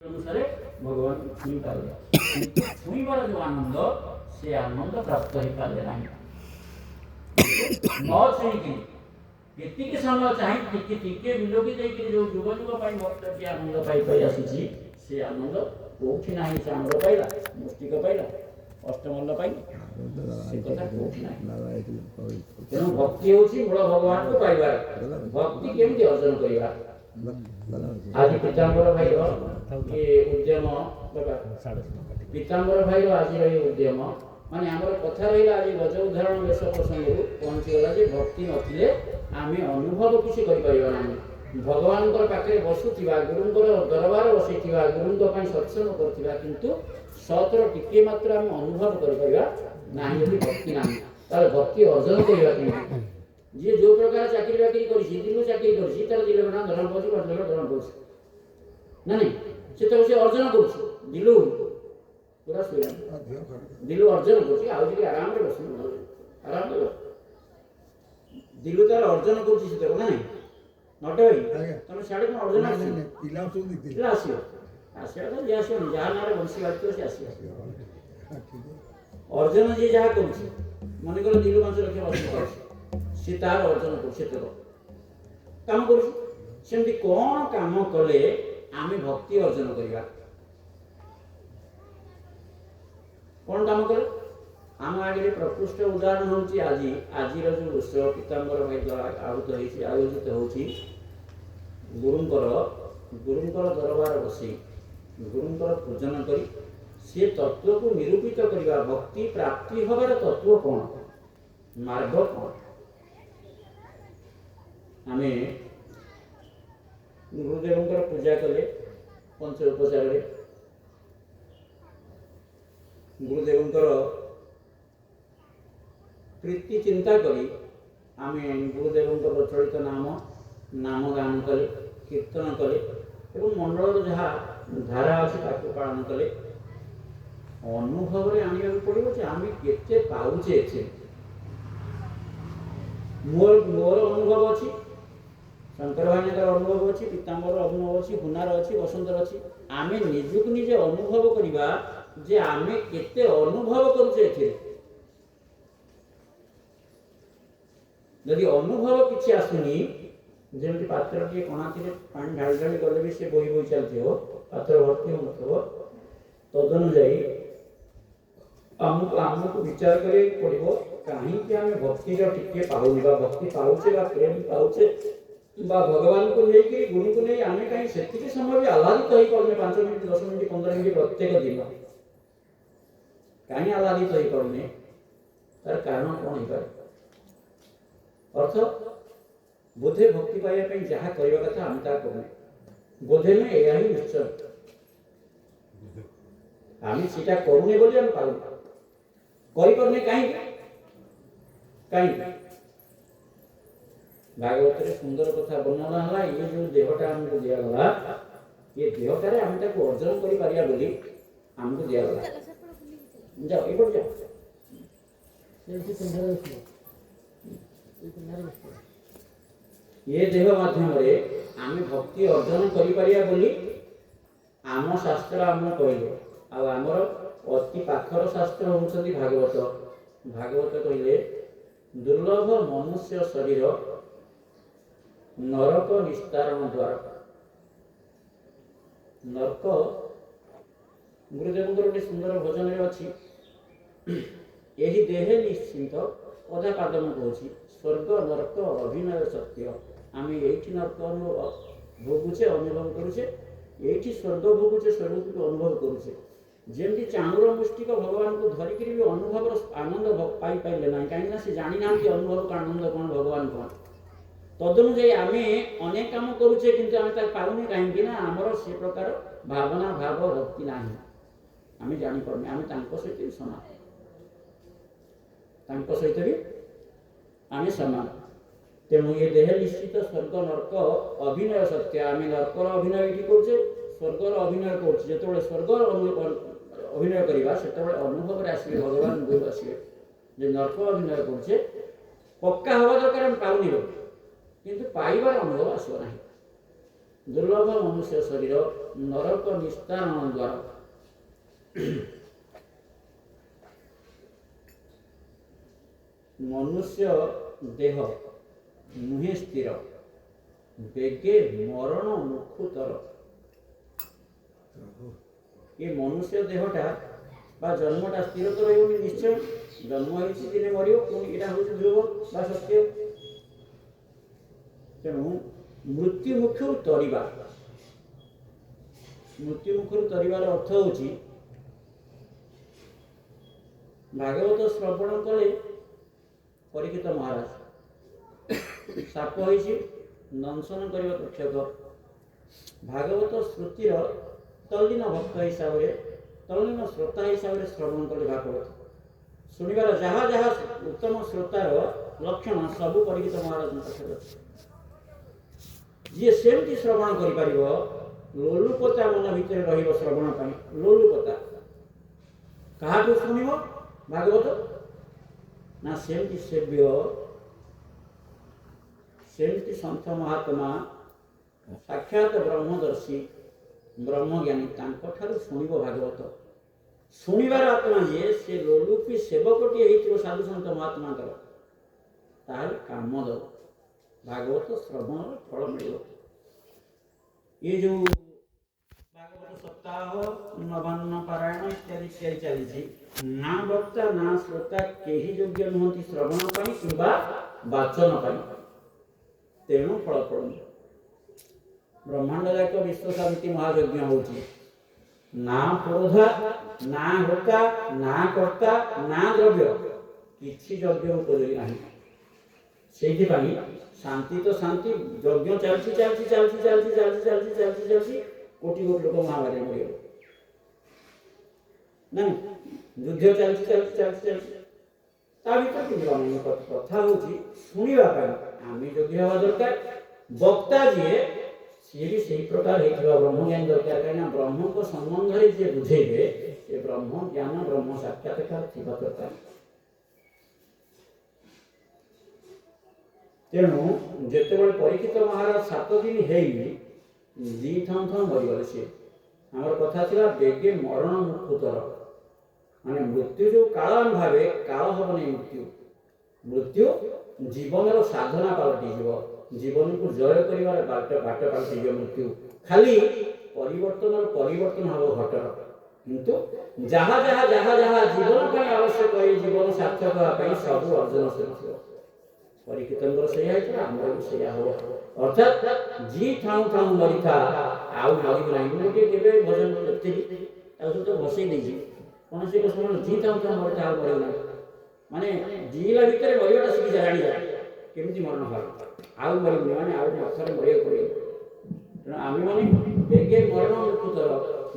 ଅନୁସାରେ ଭଗବାନ ଛୁଇଁ ପାରିଲେ, କିନ୍ତୁ ଛୁଇଁବାର ଯେଉଁ ଆନନ୍ଦ ସେ ଆନନ୍ଦ ପ୍ରାପ୍ତ ହେଇପାରିଲେ ନାହିଁ। ନ ଛୁଇଁକି ଯେତିକି ସମୟ ଚାହିଁ ଟିକେ ଟିକେ ବିଲୋକି ଯାଇକି ଯେଉଁ ଯୁଗ ଯୁଗ ପାଇଁ ଭକ୍ତଟି ଆନନ୍ଦ ପାଇ ଆସୁଛି, ସେ ଆନନ୍ଦ କୋଉଠି ନାହିଁ। ସେ ଆନନ୍ଦ ପାଇଲା, ମୁଷ୍ଟିକ ପାଇଲା, ଅଷ୍ଟମଲ୍ଲ ପାଇଲା, ସେ କଥା କୋଉଠି ନାହିଁ। ତେଣୁ ଭକ୍ତି ହେଉଛି ମୂଳ ଭଗବାନଙ୍କୁ ପାଇବାର। ଭକ୍ତି କେମିତି ଅର୍ଜନ କରିବା? ଆଜି ପୀତାମ୍ବର ଭାଇର ये उद्यम पीताम्बर भाई आज उद्यम माने आमर कथा रहा आज गज उदाहरण बेश प्रसंग पहुँचीगला भक्ति नथिले आमे अनुभव किसी ना। भगवान पाखे बसुवा गुरुंर दरबार बसईवा गुरुं सत्संग करथिबा किंतु सतर टिके मात्र आम अनुभव करना भक्ति ना। तार भक्ति अर्जन करवा जी जो प्रकार चाकरी बाकरी कर चाकरी कर दरम पाँच दरम पाँच ना नहीं से तो से अर्जन करुछु दिलु पूरा सोया दिलु अर्जन करुछु आउ जे आराम रे बसु आराम रे दिलु तार अर्जन करुछु से तो ना नहीं नटे भाई तमे साडे को अर्जन आसी पिला तो दिखि पिला आसी आसी तो जे आसी जहा नारे बंसी बात से आसी अर्जन जे जहा करुछु मन कर दिलु 5 लाख बसु से तार अर्जन करुछु तो काम करुछु सेमति कोन काम कले आमे भक्ति अर्जन करिबा कोन काम करे आम आगे प्रकृष्ट उदाहरण होची आज जो उत्सव पीताम्बर भाई द्वारा आयोजित होची गुरुंकर दरबार बसी गुरुंकर पूजन करी से तत्व को निरूपित करिबा भक्ति प्राप्ति होबार तत्व कोन मार्ग कोन आमे गुरुदेव पूजा कले पंच उपचार गुरुदेव प्रीति चिंता करी आमे गुरुदेव प्रचलित नाम गान कले कीर्तन कले एवं मंडल जहाँ धारा अच्छे पालन कले अनुभव आने पड़ो आमे केते पाउचे मोर अनुभव अच्छी शंकर भाई अनुभव अच्छी पीताम्बर अनुभव अच्छी हुनार अच्छी बसंतर अच्छी आमे निजुक निजे अनुभव करिबा जे आमे केते अनुभव करूचे एथे यदि अनुभव किछि आसुनी जेमति पात्र के कोणाथिरे पानी ढाल ढाल गले भी से बोही बोही चलथियो पात्र भर्ती होथबो तदनुसारी हमको विचार करे पड़िबो काहे कि आमे भक्ति जो टिके पाउबा भक्ति पाउचे बा प्रेम पाउचे बा भगवान को लेकर गुरु को नहीं आने कहीं से समय भी आह्लादित हो पाने 5 मिनट 10 मिनट 15 मिनट प्रत्येक दिन कहीं आह्लादित हो पाने तार कारण कौन है अर्थ बोधे भक्ति पाइबा जहाँ करवा कथा आम ता करने बोधे में यह ही निश्चय आम सीटा करूने बोली आम पाऊ करने कहीं भागवत सुंदर कथा वर्णना है ये जो देहटा आमको दिगला ये देहटार आम अर्जन करमको दिगला जाओ ये ये देह माध्यम आम भक्ति अर्जन करी आम शास्त्र आम कहले आमर अति पाखर शास्त्र होउछथि भागवत भागवत कहले दुर्लभ मनुष्य शरीर नरक निस्तारण द्वार नरक गुरुदेव गोटे सुंदर भजन अच्छी यही देहे निश्चिंत अधा पादम कहूँ स्वर्ग नरक अभिनय सत्य आम ये नरक भोगुचे अनुभव करुचे ये स्वर्ग भोगुचे स्वर्ग को अनुभव करुचे जमी चाणूर मुष्टिक भगवान को धरिक भी अनुभव आनंद पाई पारे ना कहीं से जानी ना अनुभव का आनंद कौन भगवान कौन तदनुजाई आमे अनेक काम करुचे किंतु आमे तार पाउने कहीं ना आमर से प्रकार भावना भाव भक्ति नाही आमे जानी पारने आमे तांको सहित भी समान तांको सहित भी आमे समान तेणु ये देह निश्चित स्वर्ग नरक अभिनय सत्य आमे नरकर अभिनय ये करुचे स्वर्गर अभिनय करुचे जो स्वर्गर अभिनय करवा से अनुभव आसवे भगवान गुरु आसवे जो नरक अभिनय करुचे पक्का हवा दरकार आम पाउनी किंतु पाइबार अनुभव आसो ना दुर्लभ मनुष्य शरीर ନରକ ନିସ୍ତାରଣ ଦ୍ୱାର। ମନୁଷ୍ୟ ଦେହ ନୁହେଁ ସ୍ଥିର, ବେଗେ ମରଣ ମୁଖୁତର। ଏ ମନୁଷ୍ୟ ଦେହଟା ବା ଜନ୍ମଟା ସ୍ଥିର ତ ରହିବନି, ନିଶ୍ଚୟ ଜନ୍ମ ହେଇଛି ଦିନେ ମରିବ, ପୁଣି ଏଇଟା ହେଉଛି ଧ୍ରୁବ ବା ସତ୍ୟ। ତେଣୁ ମୃତ୍ୟୁ ମୁଖରୁ ତରିବା, ମୃତ୍ୟୁ ମୁଖରୁ ତରିବାର ଅର୍ଥ ହେଉଛି ଭାଗବତ ଶ୍ରବଣ କଲେ ପରୀକ୍ଷିତ ମହାରାଜ ସାପ ହେଇଛି ଦଂଶନ କରିବା ରକ୍ଷକ, ଭାଗବତ ଶ୍ରୁତିର ତଲ୍ଲୀନ ଭକ୍ତ ହିସାବରେ, ତଲ୍ଲୀନ ଶ୍ରୋତା ହିସାବରେ ଶ୍ରବଣ କଲେ ଭାଗବତ ଶୁଣିବାର ଯାହା ଯାହା ଉତ୍ତମ ଶ୍ରୋତାର ଲକ୍ଷଣ ସବୁ ପରୀକ୍ଷିତ ମହାରାଜଙ୍କ ପାଖରେ ଅଛି। ଯିଏ ସେମିତି ଶ୍ରବଣ କରିପାରିବ, ଲୋଲୁପତା ମନ ଭିତରେ ରହିବ ଶ୍ରବଣ ପାଇଁ, ଲୋଲୁପତା କାହାଠୁ ଶୁଣିବ ଭାଗବତ ନା ସେମିତି ସେବ୍ୟ, ସେମିତି ସନ୍ଥ ମହାତ୍ମା ସାକ୍ଷାତ ବ୍ରହ୍ମଦର୍ଶୀ ବ୍ରହ୍ମଜ୍ଞାନୀ ତାଙ୍କଠାରୁ ଶୁଣିବ ଭାଗବତ। ଶୁଣିବାର ଆତ୍ମା ଯିଏ, ସେ ଲୋଲୁପୀ ସେବକଟିଏ ହେଇଥିବ ସାଧୁ ସନ୍ଥ ମହାତ୍ମାଙ୍କର, ତାହେଲେ କାମ ଦେବ, ଭାଗବତ ଶ୍ରବଣର ଫଳ ମିଳିବ। ଏ ଯେଉଁ ଭାଗବତ ସପ୍ତାହ ନବାନ୍ନ ପାରାୟଣ ଇତ୍ୟାଦି ଇତ୍ୟାଦି ଚାଲିଛି, ନା ବକ୍ତା ନା ଶ୍ରୋତା କେହି ଯୋଗ୍ୟ ନୁହନ୍ତି ଶ୍ରବଣ ପାଇଁ କିମ୍ବା ବାଚନ ପାଇଁ, ତେଣୁ ଫଳ ପଡ଼ୁନି। ବ୍ରହ୍ମାଣ୍ଡ ଯାକ ବିଶ୍ୱ ଶାନ୍ତି ମହାଯଜ୍ଞ ହେଉଛି, ନା ପୁରୋଧା ନା ହୋତା ନା କର୍ତ୍ତା ନା ଦ୍ରବ୍ୟ, କିଛି ଯଜ୍ଞ ଉପଯୋଗୀ ନାହିଁ। ସେଇଥିପାଇଁ ଶାନ୍ତି ତ ଶାନ୍ତି, ଯଜ୍ଞ ଚାଲିଛି ଚାଲିଛି ଚାଲିଛି ଚାଲିଛି ଚାଲିଛି ଚାଲିଛି ଚାଲିଛି ଚାଲିଛି, କୋଟି କୋଟି ଲୋକ ମହାମାରୀ ମରିଗଲେ, ନାଇଁ ଯୁଦ୍ଧ ଚାଲିଛି ଚାଲିଛି ଚାଲିଛି ଚାଲିଛି, ତା ଭିତରେ କିଛି ନାହିଁ। କଥା ହେଉଛି ଶୁଣିବା ପାଇଁ ଆମେ ଯୋଗ୍ୟ ହେବା ଦରକାର, ବକ୍ତା ଯିଏ ସିଏ ବି ସେଇ ପ୍ରକାର ହେଇଥିବା ବ୍ରହ୍ମଜ୍ଞାନ ଦରକାର। କାହିଁକିନା ବ୍ରହ୍ମଙ୍କ ସମ୍ବନ୍ଧରେ ଯିଏ ବୁଝେଇବେ ସେ ବ୍ରହ୍ମ ଜ୍ଞାନ ବ୍ରହ୍ମ ସାକ୍ଷାତକାର ଥିବା ଦରକାର। ତେଣୁ ଯେତେବେଳେ ପରୀକ୍ଷିତ ମହାରାଜ 7 ଦିନ ହେଇନି ଦି ଥମ ଥମ ମରିଗଲେ। ସିଏ ଆମର କଥା ଥିଲା ବେଗେ ମରଣ ମୁଖୁତର, ମାନେ ମୃତ୍ୟୁ ଯେଉଁ କାଳ ଆମେ ଭାବେ, କାଳ ହବନି ମୃତ୍ୟୁ। ମୃତ୍ୟୁ ଜୀବନର ସାଧନା ପାଲଟିଯିବ, ଜୀବନକୁ ଜୟ କରିବାର ବାଟ ପାଲଟିଯିବ ମୃତ୍ୟୁ। ଖାଲି ପରିବର୍ତ୍ତନ ହବ ଘଟର, କିନ୍ତୁ ଯାହା ଯାହା ଯାହା ଯାହା ଜୀବନ ପାଇଁ ଆବଶ୍ୟକ, ଏ ଜୀବନ ସାର୍ଥକ ହେବା ପାଇଁ ସବୁ ଅର୍ଜନ ସରିଥିବ। ପରୀକ୍ଷିତଙ୍କର ସେଇଆ ହେଇଥିଲା, ଆମର ବି ସେଇଆ ହବ। ଅର୍ଥାତ୍ ଜି ଥାଉ ଥାଉ ମରିଥା ଆଉ ମରିବୁ ନାହିଁ। ମୁଁ ଗୋଟିଏ କେବେ ଭଜନ ଲେଖିଥିଲି, ତାକୁ ସହିତ ବସେଇ ଦେଇଛି, କୌଣସି ଏକ ସମୟ ଜି ଥାଉ ଥାଉ ମରିଥା ଆଉ ମରିବୁ ନାହିଁ, ମାନେ ଜିଇଲା ଭିତରେ ମରିବାଟା ଶିଖିଯା, ଜାଣିଯା କେମିତି ମରଣ ହବ, ଆଉ ମରିବୁନି, ମାନେ ଆଉ ମଥାରେ ମରିବାକୁ ପଡ଼ିବ। ତେଣୁ ଆମେମାନେ ବେଗେ ମରଣ ମୁଖୁତର,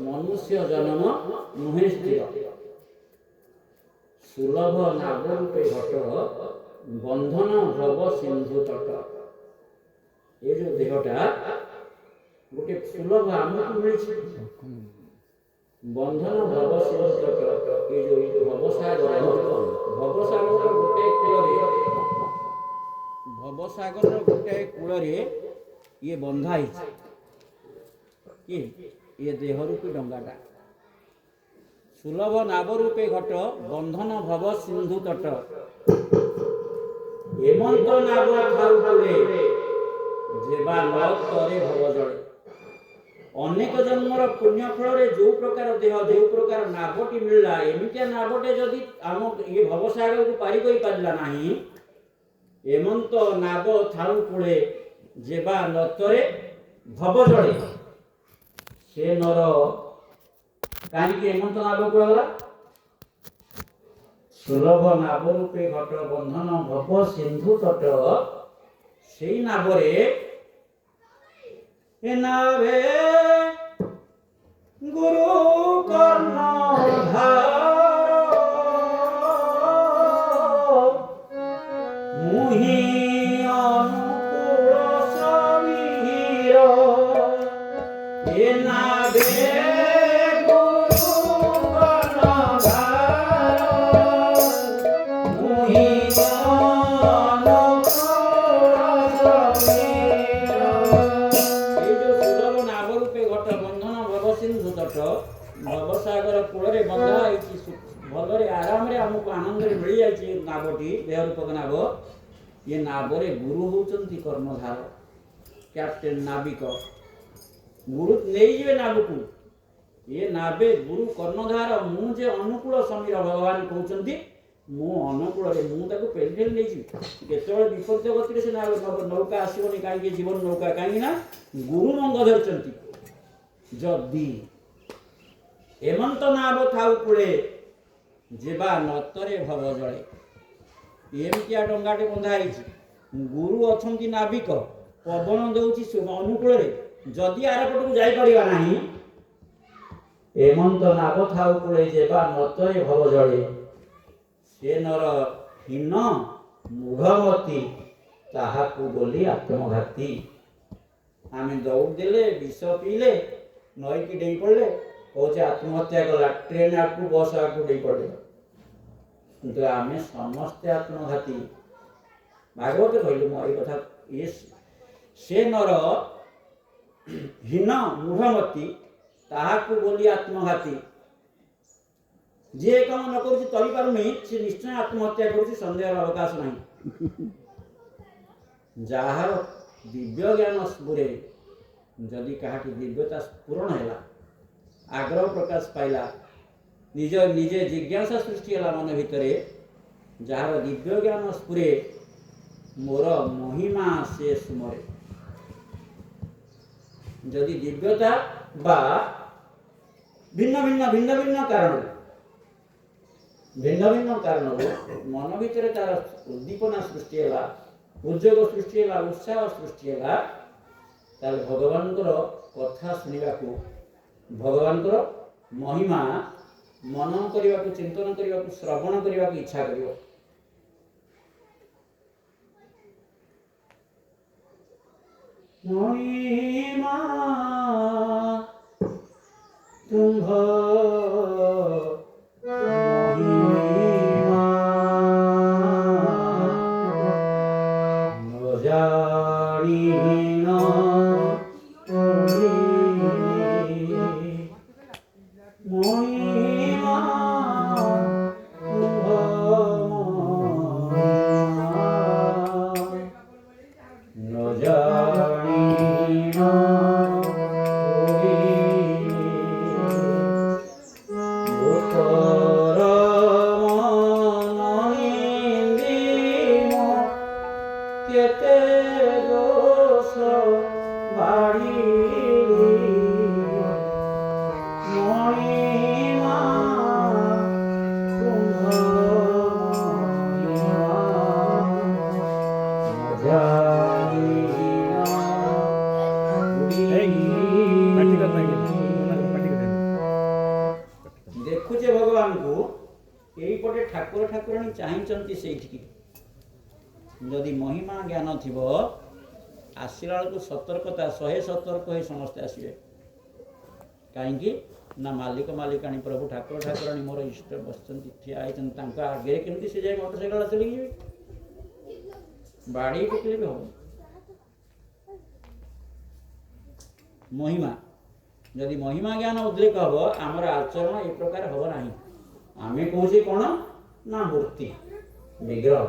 ମନୁଷ୍ୟ ଜନ୍ମ ନୁହେଁ ସ୍ଥିର, ସୁଲଭ ନାଗ ରୂପେ ଘଟ ବନ୍ଧନ ଭବ ସିନ୍ଧୁ ତଟ। ଏ ଯୋଉ ଦେହଟା ଗୋଟେ ସୁଲଭ ଆମକୁ ମିଳିଛି, ବନ୍ଧନ ଭବ ସିନ୍ଧୁ ତଟ, ଏ ଯୋଉ ଭବସାଗରର ଗୋଟାଏ କୂଳରେ ଇଏ ବନ୍ଧା ହେଇଛି, କି ଏ ଦେହ ରୂପୀ ଡଙ୍ଗାଟା। ସୁଲଭ ନାବ ରୂପେ ଘଟ ବନ୍ଧନ ଭବ ସିନ୍ଧୁ ତଟ, ହେମନ୍ତ ନାବ ଥାଉ କୂଳେ ଯେବା ନ ତରେ ଭବ ଜଳେ। ଅନେକ ଜନ୍ମର ପୁଣ୍ୟ ଫଳରେ ଯେଉଁ ପ୍ରକାର ଦେହ, ଯେଉଁ ପ୍ରକାର ନାଭଟି ମିଳିଲା, ଏମିତିଆ ନାଭଟେ ଯଦି ଆମ ଏ ଭବସାଗରକୁ ପାରି କରିପାରିଲା ନାହିଁ, ହେମନ୍ତ ନାବ ଥାଉ କୂଳେ ଯେବା ନତରେ ଭବ ଜଳେ, ସେ ନର କାହିଁକି ହେମନ୍ତ ନାବ କୁହାଗଲା? ସୁଲଭ ନାବ ରୂପେ ଘଟ ବନ୍ଧନ ଭବ ସିନ୍ଧୁ ତଟ, ସେଇ ନାବରେ ଏ ନାଭେ ଗୁରୁ କର୍ଣ୍ଣ ମୁହିଁ ଅନୁକୂଳ ସମୀର, ଏ ନାଭେ भवसागर कूल बंधा भलरे आराम रे आमको आनंद मिल जाए नावटी देह रूपक नाव ये नावरे गुरु होचंती कर्मधार कैप्टेन नाविक गुरु नहीं जीवे नाव को ये नावे गुरु कर्णधार मुझे अनुकूल समीर भगवान कहते मु अनुकूल मुझे पेली ठेली नहीं जी केतवे विपरीत गति से नौका आसबनी कहीं जीवन नौका कहीं गुरु मंग धरती जदि एमंत नाव थाउ कूले जेबा नतरे भव जड़े एमतिया डंगाटे बंधाई गुरु अच्छा नाविक पवन दौची अनुकूल जदि आर पटक जापरिया नहीं एमंत नाव थाउ कूले जेबा नतरे भव जड़े से नर हीन मूढ़मती ताहाकु बोली आत्मघाती आम दौड़ देले विष पीले नई की डेई पड़े कौचे आत्महत्या कला ट्रेन आगू बस आगू डेई पड़े किंतु आम समस्ते आत्मघाती भागवत कहलु मई कथा ये से नर हीन मूढ़मती ताहाकु बोली आत्मघाती जे काम न करूँ तरी पारुनी से निश्चय आत्महत्या करुँच सन्देह अवकाश नहीं जार दिव्य ज्ञान स्फुरे जदि कहा दिव्यता पूरण है आग्रह प्रकाश पाइला निज निजे जिज्ञासा सृष्टि है मन भितर जार दिव्य ज्ञान स्फुरे मोर महिमा से सुमरे जदि दिव्यता बा भिन्न भिन्न भिन्न भिन्न कारण मन भितर तार उद्दीपना सृष्टि है उद्योग सृष्टि है उत्साह सृष्टि है भगवान कथा शुणा भगवान महिमा मनन करने को चिंतन करने को श्रवण करने को इच्छा कर महिमा तुम्ह देखुचे भगवान को यही पटे ठाकुर ठाकुराणी चाहती से जदि महिमा ज्ञान थी आसला बेलू सतर्कता 100 सतर्क हो समस्ते आसवे कहीं ना मालिक मालिकाणी प्रभु ठाकुर ठाकुराणी मोर इष्ट बस ठिया आगे केमती से जाए मोटरसाइकेल चलिए बाड़ी टेकले भी हम महिमा जदि महिमा ज्ञान उद्रेक हम आमर आचरण ए प्रकार हम ना आम कौचे कौन ना मूर्ति विग्रह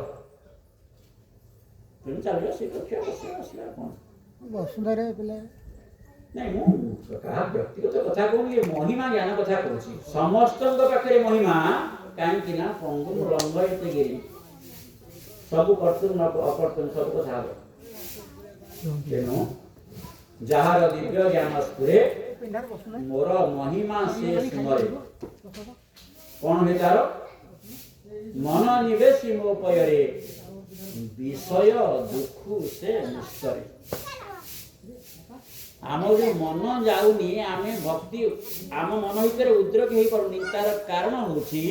तेणु चलिए से आसला कौन वसुंधरा नहीं क्या व्यक्तिगत कथा कहूँ महिमा ज्ञान कथा कहूँ समस्त पाखे महिमा कहीं पंगु रंग एत गिरी सब कर्तुम अकर्तुम सब कथा तेणु जार दिव्य ज्ञान स्फुरे मोर महिमा से सुमरे कौन है तार मन निवेशी मो पयरे विषय दुख से निस्तरे आम जो मन जाऊनी आम भक्ति आम मन भीतर उद्रेक हो पारुनी तार कारण होची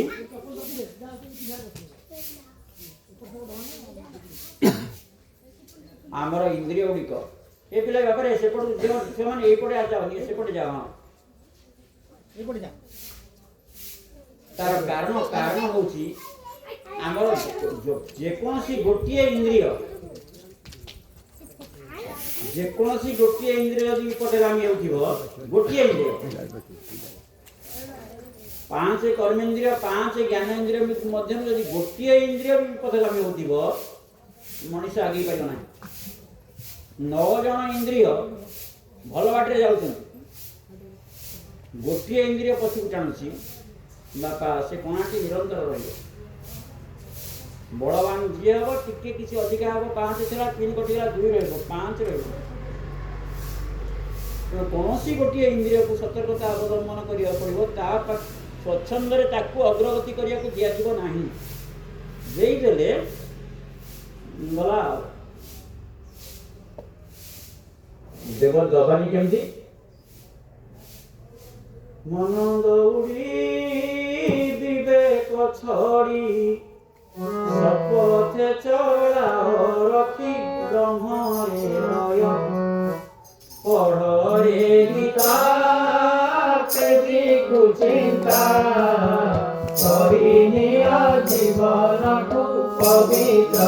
आमर इंद्रिय गुड़िक ये पिला बापर सेपटे से मैंने ये जाओ सेपटे जाओ हाँ तार कारण होची आमर जेकोसी गोटे इंद्रिय जेकोसी गोटे इंद्रिय यदि पटे रामी होथिबो गोटे इंद्रिय पांच कर्मेन्द्रिय पांच ज्ञानेन्द्रिय मध्य यदि गोटे इंद्रिय भी पथगामी होतिबो मनुष्य आगे पाइब ना। 9 जन इंद्रिय भल बाटे जाउछन, गोटे इंद्रिय पछुक टाणुची बापा से कोणाटी निरंतर रहिबो। बड़वान जी हम टिके किसी अधिका हम 5 थिला 3 कटिला 2 रहिबो 5 रहिबो। तो कौनसी गोटे इंद्रिय को सतर्कता अवलंबन करिया पड़िबो, ता स्वच्छंद रे ताकू अग्रगति करिया को दिया जिवो नाही। जेई देले गला देव दबानी केमती मन दौड़ी विवेक छड़ी सपथे चला रखी ब्रह्मरे नय पढ़रे गीता तेरी कुचिंता करिनिया जीवन को पवित्र